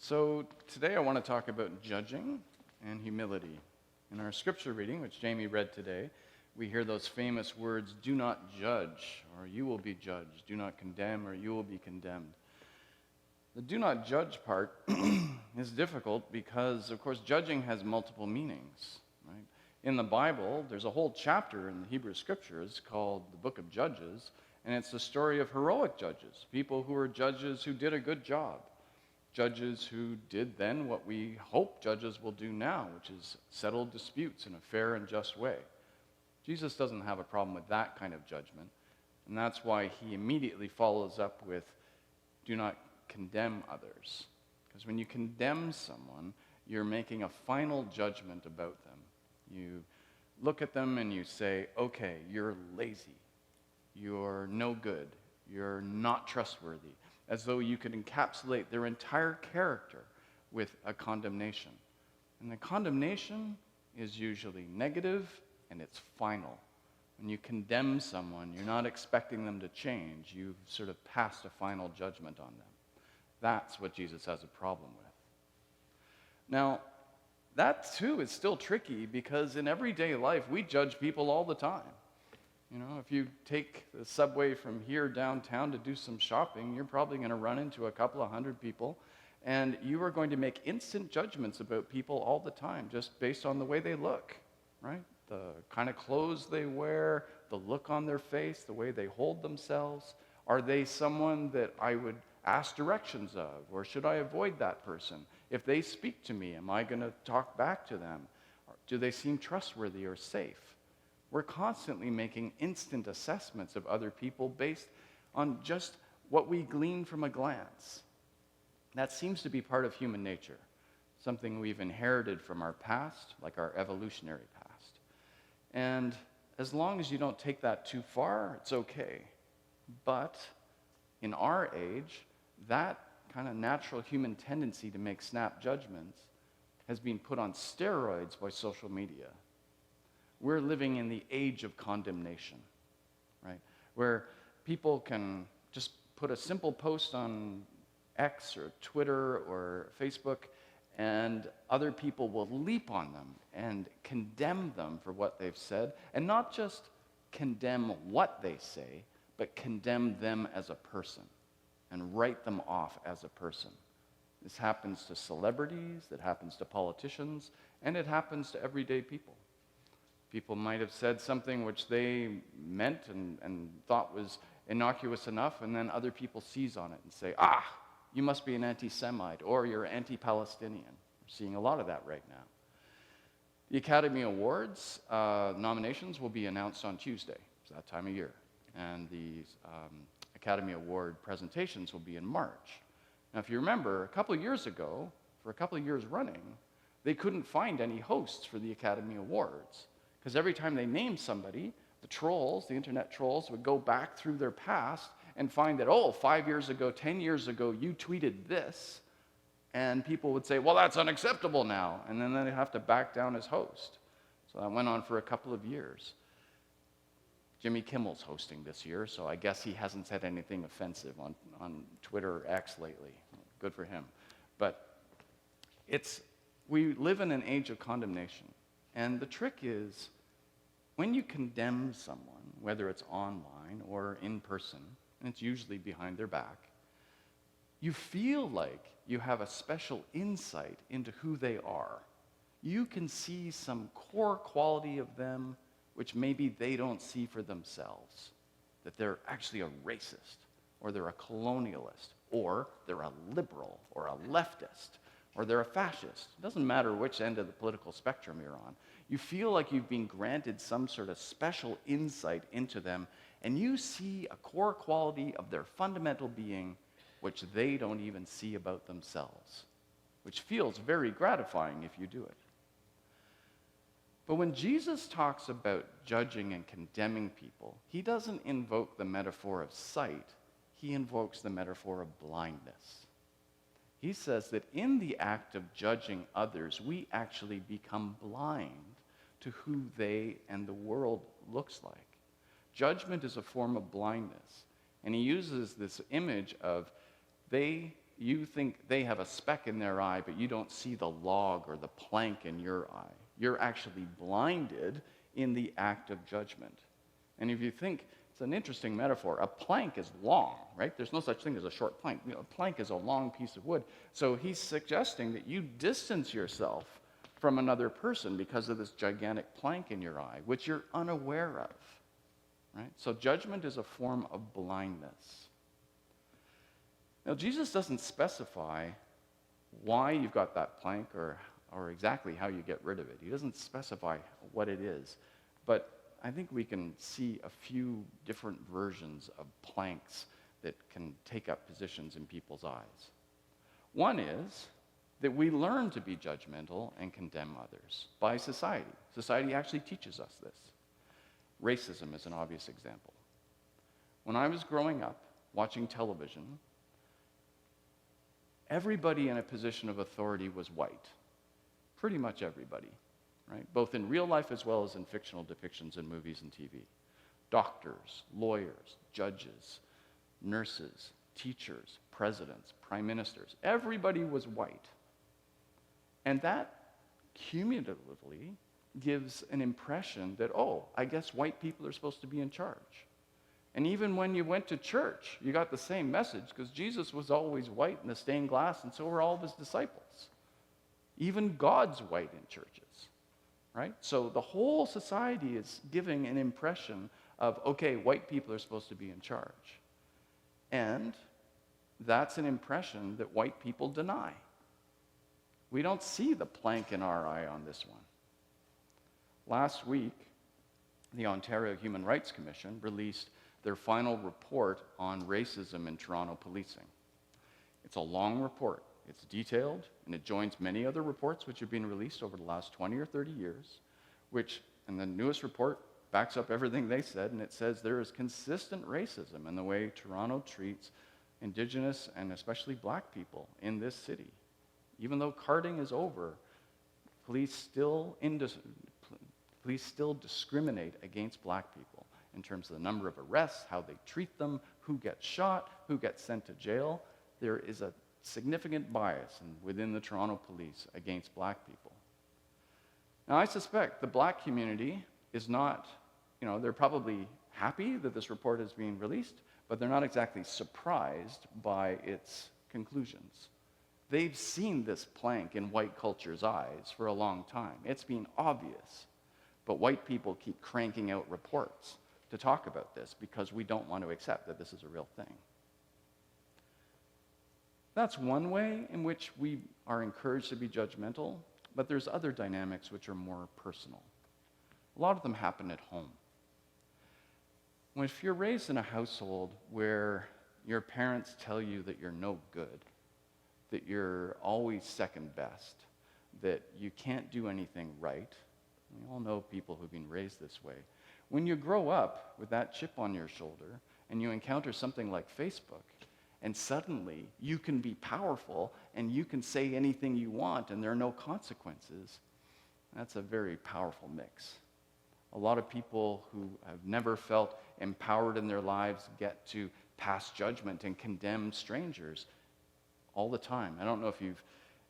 So today I want to talk about judging and humility. In our scripture reading, which Jamie read today, we hear those famous words, "Do not judge, or you will be judged. Do not condemn, or you will be condemned." The "do not judge" part is difficult because, of course, judging has multiple meanings. Right? In the Bible, there's a whole chapter in the Hebrew Scriptures called the Book of Judges, and it's the story of heroic judges, people who were judges who did a good job. Judges who did then what we hope judges will do now, which is settle disputes in a fair and just way. Jesus doesn't have a problem with that kind of judgment, and that's why he immediately follows up with, "Do not condemn others." Because when you condemn someone, you're making a final judgment about them. You look at them and you say, "Okay, you're lazy. You're no good. You're not trustworthy." As though you could encapsulate their entire character with a condemnation. And the condemnation is usually negative and it's final. When you condemn someone, you're not expecting them to change. You've sort of passed a final judgment on them. That's what Jesus has a problem with. Now, that too is still tricky because in everyday life, we judge people all the time. You know, if you take the subway from here downtown to do some shopping, you're probably going to run into a couple of hundred people, and you are going to make instant judgments about people all the time just based on the way they look, right? The kind of clothes they wear, the look on their face, the way they hold themselves. Are they someone that I would ask directions of, or should I avoid that person? If they speak to me, am I going to talk back to them? Or do they seem trustworthy or safe? We're constantly making instant assessments of other people based on just what we glean from a glance. That seems to be part of human nature, something we've inherited from our past, like our evolutionary past. And as long as you don't take that too far, it's okay. But in our age, that kind of natural human tendency to make snap judgments has been put on steroids by social media. We're living in the age of condemnation, right? Where people can just put a simple post on X or Twitter or Facebook, and other people will leap on them and condemn them for what they've said, and not just condemn what they say, but condemn them as a person and write them off as a person. This happens to celebrities, it happens to politicians, and it happens to everyday people. People might have said something which they meant and thought was innocuous enough, and then other people seize on it and say, you must be an anti-Semite, or you're anti-Palestinian. We're seeing a lot of that right now. The Academy Awards nominations will be announced on Tuesday. It's that time of year. And the Academy Award presentations will be in March. Now, if you remember, a couple of years ago, for a couple of years running, they couldn't find any hosts for the Academy Awards. Because every time they named somebody, the trolls, the internet trolls, would go back through their past and find that, 5 years ago, 10 years ago, you tweeted this. And people would say, well, that's unacceptable now. And then they'd have to back down as host. So that went on for a couple of years. Jimmy Kimmel's hosting this year, so I guess he hasn't said anything offensive on Twitter or X lately. Good for him. But we live in an age of condemnation. And the trick is, when you condemn someone, whether it's online or in person, and it's usually behind their back, you feel like you have a special insight into who they are. You can see some core quality of them which maybe they don't see for themselves. That they're actually a racist, or they're a colonialist, or they're a liberal, or a leftist, or they're a fascist. It doesn't matter which end of the political spectrum you're on. You feel like you've been granted some sort of special insight into them, and you see a core quality of their fundamental being which they don't even see about themselves, which feels very gratifying if you do it. But when Jesus talks about judging and condemning people, he doesn't invoke the metaphor of sight, he invokes the metaphor of blindness. He says that in the act of judging others, we actually become blind to who they and the world looks like. Judgment is a form of blindness. And he uses this image of they you think they have a speck in their eye, but you don't see the log or the plank in your eye. You're actually blinded in the act of judgment. And if you think, it's an interesting metaphor. A plank is long, right? There's no such thing as a short plank. A plank is a long piece of wood. So he's suggesting that you distance yourself from another person because of this gigantic plank in your eye, which you're unaware of, right? So judgment is a form of blindness. Now, Jesus doesn't specify why you've got that plank or exactly how you get rid of it. He doesn't specify what it is. But I think we can see a few different versions of planks that can take up positions in people's eyes. One is that we learn to be judgmental and condemn others by society. Society actually teaches us this. Racism is an obvious example. When I was growing up, watching television, everybody in a position of authority was white. Pretty much everybody, right? Both in real life as well as in fictional depictions in movies and TV. Doctors, lawyers, judges, nurses, teachers, presidents, prime ministers. Everybody was white. And that cumulatively gives an impression that, oh, I guess white people are supposed to be in charge. And even when you went to church, you got the same message because Jesus was always white in the stained glass, and so were all of his disciples. Even God's white in churches, right? So the whole society is giving an impression of, okay, white people are supposed to be in charge. And that's an impression that white people deny. We don't see the plank in our eye on this one. Last week, the Ontario Human Rights Commission released their final report on racism in Toronto policing. It's a long report. It's detailed, and it joins many other reports which have been released over the last 20 or 30 years, which, and the newest report backs up everything they said, and it says there is consistent racism in the way Toronto treats Indigenous and especially Black people in this city. Even though carding is over, police still discriminate against Black people in terms of the number of arrests, how they treat them, who gets shot, who gets sent to jail. There is a significant bias within the Toronto police against Black people. Now, I suspect the Black community is not, they're probably happy that this report is being released, but they're not exactly surprised by its conclusions. They've seen this plank in white culture's eyes for a long time. It's been obvious. But white people keep cranking out reports to talk about this because we don't want to accept that this is a real thing. That's one way in which we are encouraged to be judgmental, but there's other dynamics which are more personal. A lot of them happen at home. If you're raised in a household where your parents tell you that you're no good, that you're always second best, that you can't do anything right. We all know people who've been raised this way. When you grow up with that chip on your shoulder and you encounter something like Facebook, and suddenly you can be powerful and you can say anything you want and there are no consequences, that's a very powerful mix. A lot of people who have never felt empowered in their lives get to pass judgment and condemn strangers all the time. I don't know if you've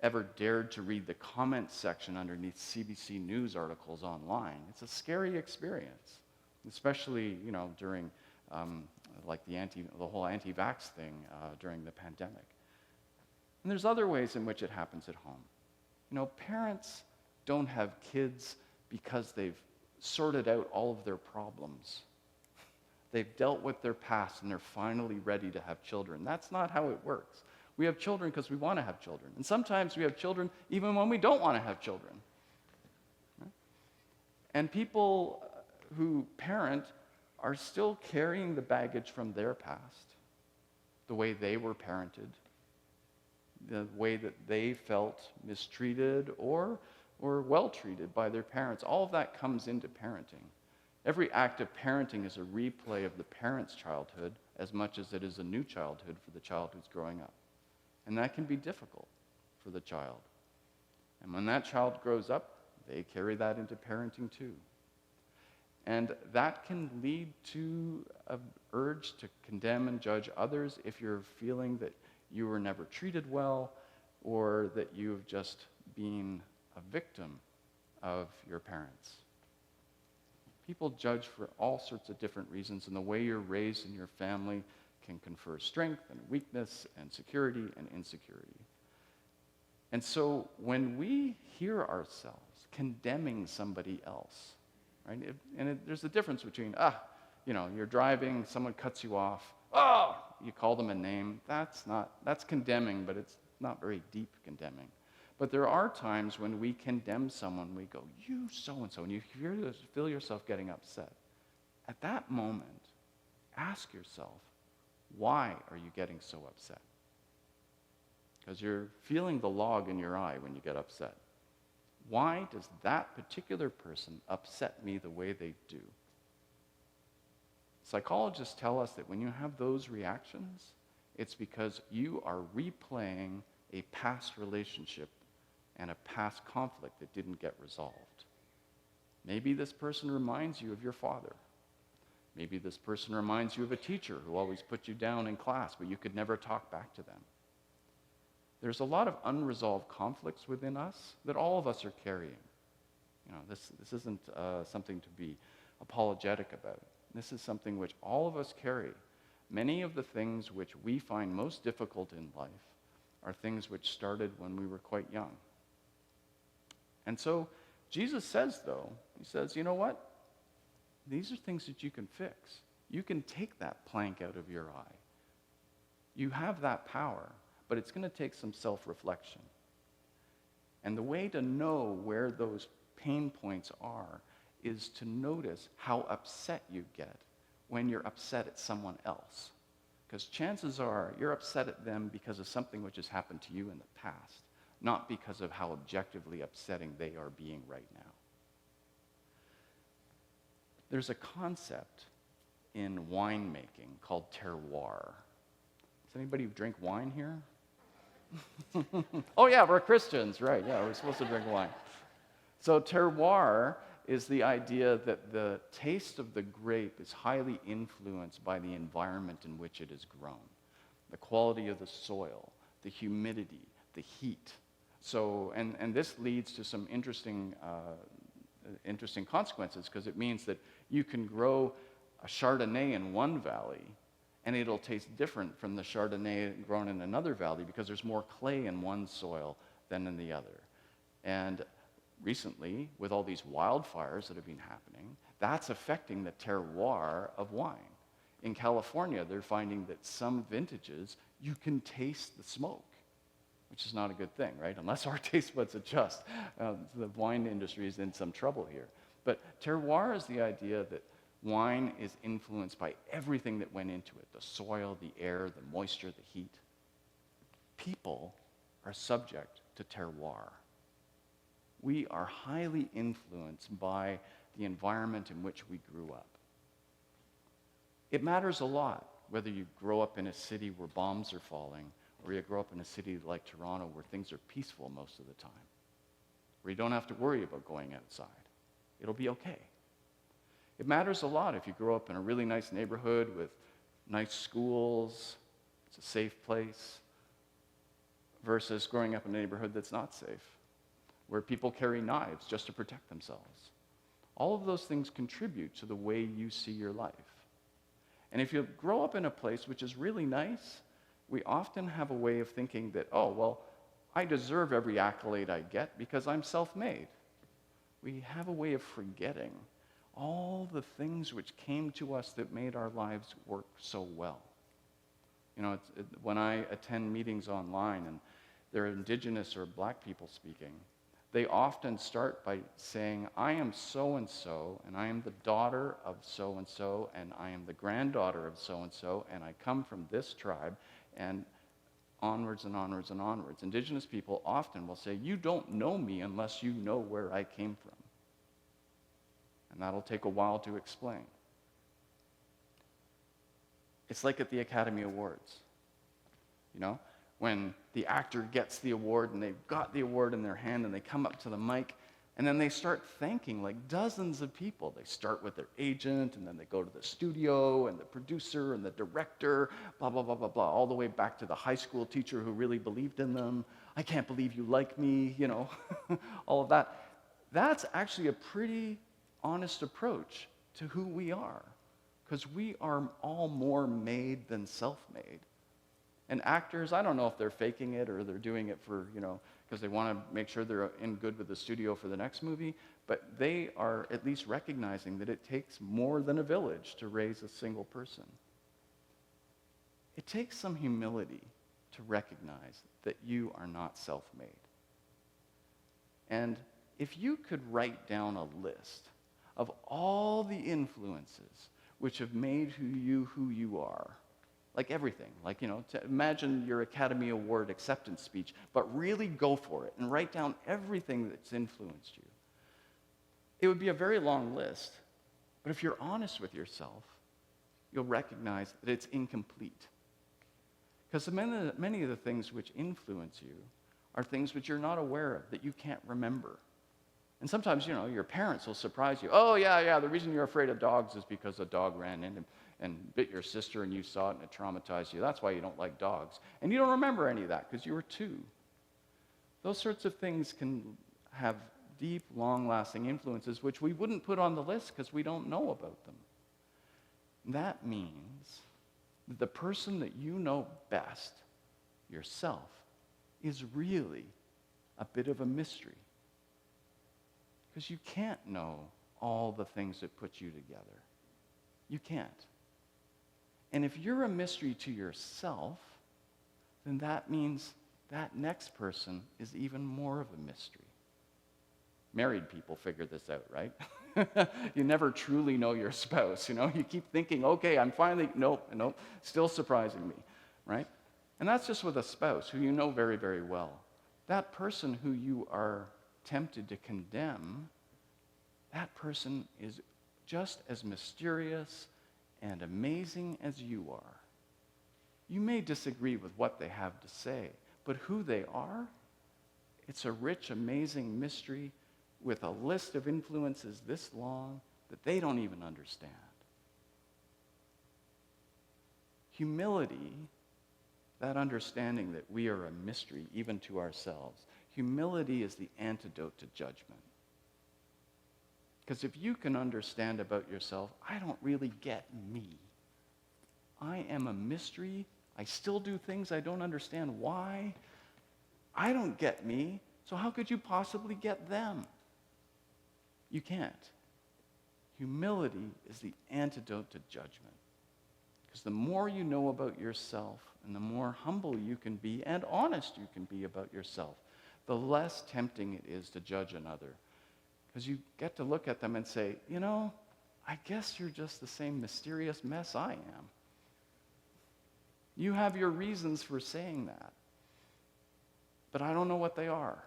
ever dared to read the comments section underneath CBC News articles online. It's a scary experience, especially during the whole anti-vax thing during the pandemic. And there's other ways in which it happens at home. Parents don't have kids because they've sorted out all of their problems. They've dealt with their past and they're finally ready to have children. That's not how it works. We have children because we want to have children. And sometimes we have children even when we don't want to have children. Right? And people who parent are still carrying the baggage from their past, the way they were parented, the way that they felt mistreated or well-treated by their parents. All of that comes into parenting. Every act of parenting is a replay of the parent's childhood as much as it is a new childhood for the child who's growing up. And that can be difficult for the child. And when that child grows up, they carry that into parenting too. And that can lead to an urge to condemn and judge others if you're feeling that you were never treated well, or that you've just been a victim of your parents. People judge for all sorts of different reasons, and the way you're raised in your family can confer strength and weakness and security and insecurity. And so when we hear ourselves condemning somebody else, right? There's a difference between, you're driving, someone cuts you off, you call them a name. That's condemning, but it's not very deep condemning. But there are times when we condemn someone, we go, you so-and-so, and you feel yourself getting upset. At that moment, ask yourself, why are you getting so upset? Because you're feeling the log in your eye when you get upset. Why does that particular person upset me the way they do? Psychologists tell us that when you have those reactions, it's because you are replaying a past relationship and a past conflict that didn't get resolved. Maybe this person reminds you of your father. Maybe this person reminds you of a teacher who always put you down in class, but you could never talk back to them. There's a lot of unresolved conflicts within us that all of us are carrying. This isn't something to be apologetic about. This is something which all of us carry. Many of the things which we find most difficult in life are things which started when we were quite young. And so Jesus says, though, he says, you know what? These are things that you can fix. You can take that plank out of your eye. You have that power, but it's going to take some self-reflection. And the way to know where those pain points are is to notice how upset you get when you're upset at someone else. Because chances are you're upset at them because of something which has happened to you in the past, not because of how objectively upsetting they are being right now. There's a concept in winemaking called terroir. Does anybody drink wine here? Oh yeah, we're Christians, right? Yeah, we're supposed to drink wine. So terroir is the idea that the taste of the grape is highly influenced by the environment in which it is grown. The quality of the soil, the humidity, the heat. So, and this leads to some interesting consequences, because it means that you can grow a Chardonnay in one valley and it'll taste different from the Chardonnay grown in another valley because there's more clay in one soil than in the other. And recently, with all these wildfires that have been happening, that's affecting the terroir of wine. In California, they're finding that some vintages, you can taste the smoke, which is not a good thing, right? Unless our taste buds adjust. The wine industry is in some trouble here. But terroir is the idea that wine is influenced by everything that went into it, the soil, the air, the moisture, the heat. People are subject to terroir. We are highly influenced by the environment in which we grew up. It matters a lot whether you grow up in a city where bombs are falling or you grow up in a city like Toronto where things are peaceful most of the time, where you don't have to worry about going outside. It'll be okay. It matters a lot if you grow up in a really nice neighborhood with nice schools, it's a safe place, versus growing up in a neighborhood that's not safe, where people carry knives just to protect themselves. All of those things contribute to the way you see your life. And if you grow up in a place which is really nice, we often have a way of thinking that, oh, well, I deserve every accolade I get because I'm self-made. We have a way of forgetting all the things which came to us that made our lives work so well. When I attend meetings online and they're Indigenous or Black people speaking, they often start by saying, I am so-and-so, and I am the daughter of so-and-so, and I am the granddaughter of so-and-so, and I come from this tribe, and onwards and onwards and onwards. Indigenous people often will say, you don't know me unless you know where I came from. And that'll take a while to explain. It's like at the Academy Awards. When the actor gets the award and they've got the award in their hand and they come up to the mic And then they start thanking like dozens of people. They start with their agent, and then they go to the studio, and the producer, and the director, blah, blah, blah, blah, blah, all the way back to the high school teacher who really believed in them. I can't believe you like me, all of that. That's actually a pretty honest approach to who we are, because we are all more made than self-made. And actors, I don't know if they're faking it or they're doing it for, because they want to make sure they're in good with the studio for the next movie, but they are at least recognizing that it takes more than a village to raise a single person. It takes some humility to recognize that you are not self-made. And if you could write down a list of all the influences which have made who you are, like everything, to imagine your Academy Award acceptance speech, but really go for it and write down everything that's influenced you. It would be a very long list, but if you're honest with yourself, you'll recognize that it's incomplete. Because many of the things which influence you are things which you're not aware of, that you can't remember. And sometimes, your parents will surprise you. Oh, yeah, the reason you're afraid of dogs is because a dog ran in and bit your sister and you saw it and it traumatized you. That's why you don't like dogs. And you don't remember any of that because you were 2. Those sorts of things can have deep, long-lasting influences which we wouldn't put on the list because we don't know about them. That means that the person that you know best, yourself, is really a bit of a mystery. Because you can't know all the things that put you together. You can't. And if you're a mystery to yourself, then that means that next person is even more of a mystery. Married people figure this out, right? You never truly know your spouse, You keep thinking, okay, I'm finally, nope, still surprising me, right? And that's just with a spouse who you know very, very well. That person who you are tempted to condemn, that person is just as mysterious and amazing as you are. You may disagree with what they have to say, but who they are, it's a rich, amazing mystery with a list of influences this long that they don't even understand. Humility, that understanding that we are a mystery even to ourselves, humility is the antidote to judgment. Because if you can understand about yourself, I don't really get me. I am a mystery. I still do things I don't understand why. I don't get me, so how could you possibly get them? You can't. Humility is the antidote to judgment. Because the more you know about yourself and the more humble you can be and honest you can be about yourself, the less tempting it is to judge another. Because you get to look at them and say, I guess you're just the same mysterious mess I am. You have your reasons for saying that, but I don't know what they are.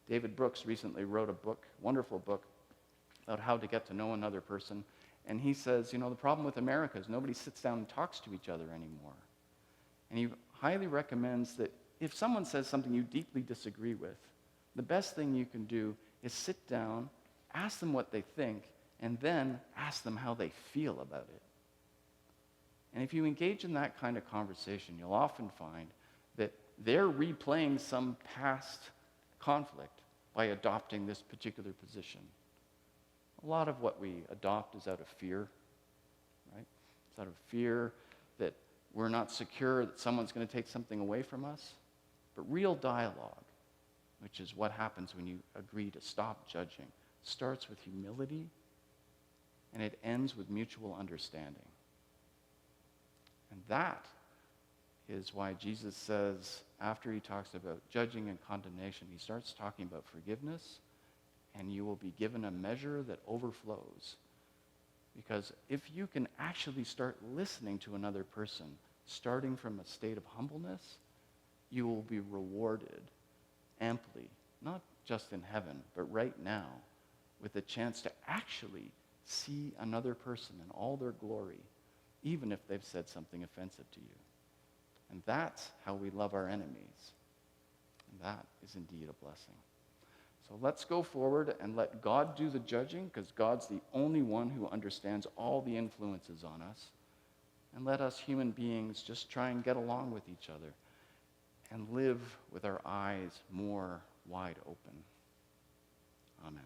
David Brooks recently wrote a book, wonderful book, about how to get to know another person. And he says, the problem with America is nobody sits down and talks to each other anymore. And he highly recommends that if someone says something you deeply disagree with, the best thing you can do is sit down, ask them what they think, and then ask them how they feel about it. And if you engage in that kind of conversation, you'll often find that they're replaying some past conflict by adopting this particular position. A lot of what we adopt is out of fear, right? It's out of fear that we're not secure that someone's going to take something away from us. But real dialogue, which is what happens when you agree to stop judging, starts with humility and it ends with mutual understanding. And that is why Jesus says, after he talks about judging and condemnation, he starts talking about forgiveness, and you will be given a measure that overflows. Because if you can actually start listening to another person, starting from a state of humbleness, you will be rewarded amply, not just in heaven, but right now, with a chance to actually see another person in all their glory, even if they've said something offensive to you. And that's how we love our enemies. And that is indeed a blessing. So let's go forward and let God do the judging, because God's the only one who understands all the influences on us. And let us human beings just try and get along with each other and live with our eyes more wide open. Amen.